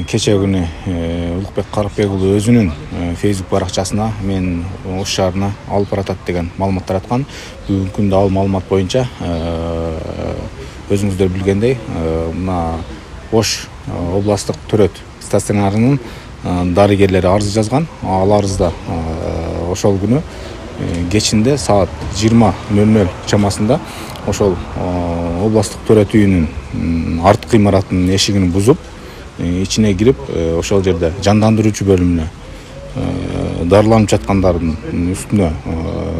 Кече күнү Улукбек Карыкбек уулу өзүнүн Facebook баракчасына мен Ош шаарына алып баратат деген маалыматтар аткан. Бүгүнкү күндө ал маалымат боюнча өзүңүздөр билгендей, мына Ош областык төрөт стационарынын дарыгерлери арыз жазган. Ал арызда ошол күнү кечинде саат 20:00 чамасында ошол областык төрөт үйүнүн арткы имаратынын эшигин бузуп, ичине кирип, ошол жерде жандандыруучу бөлүмүнө дарыланып жаткандардын үстүнө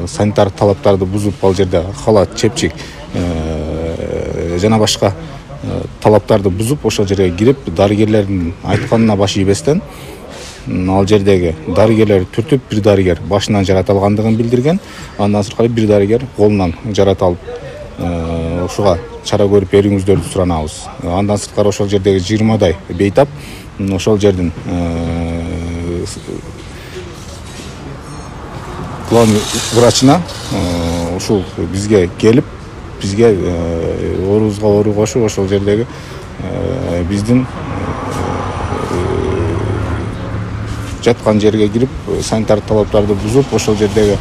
санитар талаптарды бузуп, ал жерде халат, чепчик жана башка талаптарды бузуп, ошол жерге кирип, дарыгерлердин айтканына баш ийбестен, ал жердеги дарыгерлер түртүп, бир дарыгер башынан жарат алгандыгын билдирген. Андан сырткары бир дарыгер колунан жарат алып, ушуга чара көрүп берүүңүздөрдү суранабыз. Андан сырткары ошол жердеги 20дай бейтап ошол жердин главный врачына ушул бизге келип, бизге оорубузга оору кошуп, ошол жердеги биздин жаткан жерге кирип, санитар талаптарды бузуп, ошол жердеги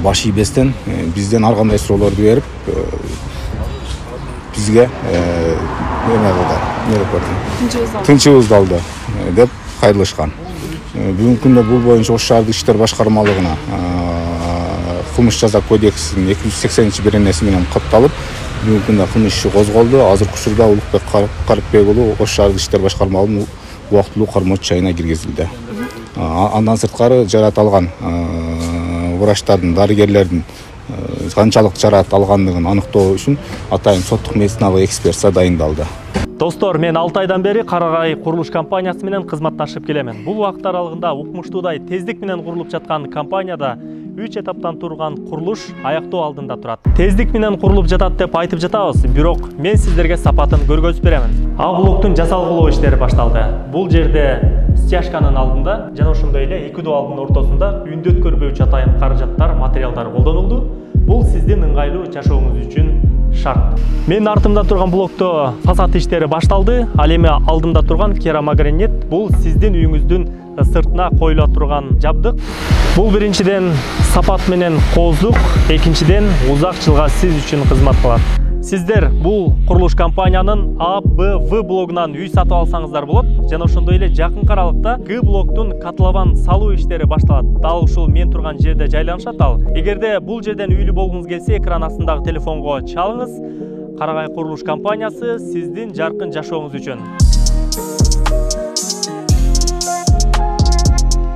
баш ийбестен бизден ар кандай суроолорду берип, бизге тынчыбызды алды деп кайрылышкан. Бүгүнкү күндө бул боюнча Ош шаардык иштер башкармалыгына кылмыш жаза кодексинин 280-беренеси менен катталып, бүгүнкү күндө кылмыш иши козголду. Азыркы учурда Улукбек Карыкбек уулу Ош шаардык иштер башкармалыгынын убактылуу кармоочу жайына киргизилди. Андан сырткары жарат алган врачтардын, дарыгерлердин канчалык жарат алгандыгын аныктоо үчүн атайын соттук медициналык экспертиза дайындалды. Достор, мен 6 айдан бери Карагай курулуш компаниясы менен кызматташып келемин. Бул убакыт аралыгында укмуштуудай тездик менен курулуп жаткан компанияда 3 этаптан турган курулуш аяктоо алдында турат. Тездик менен курулуп жатат деп айтып жатабыз, бирок мен сиздерге сапатын көргөзүп беремин. А блоктун жасалгылоо иштери башталды. Бул жерде стяжканын алдында жана ошондой эле эки дуалдын ортосунда үндө өткөрбөөчү атайын каражаттар, материалдар колдонулду. Бул сиздин ыңгайлуу жашооңуз үчүн шарт. Мен артымда турган блокто фасад иштери башталды. Ал эми алдымда турган керамогранит бул сиздин үйүңүздүн сыртына коюла турган жабдык. Бул биринчиден сапат менен кооздук, экинчиден узак жылга сиз үчүн кызмат кылат. Сиздер бул курулуш компаниянын А, Б, В блогунан үй сатып алсаңыздар болот. Жана ошондой эле жакын аралыкта Г блоктун катлабан салуу иштери башталат. Дал ушул мен турган жерде жайланышат ал. Эгерде бул жерден үйлүү болгуңуз келсе, экран астындагы телефонго чалыңыз. Карагай курулуш компаниясы сиздин жаркын жашооңуз үчүн.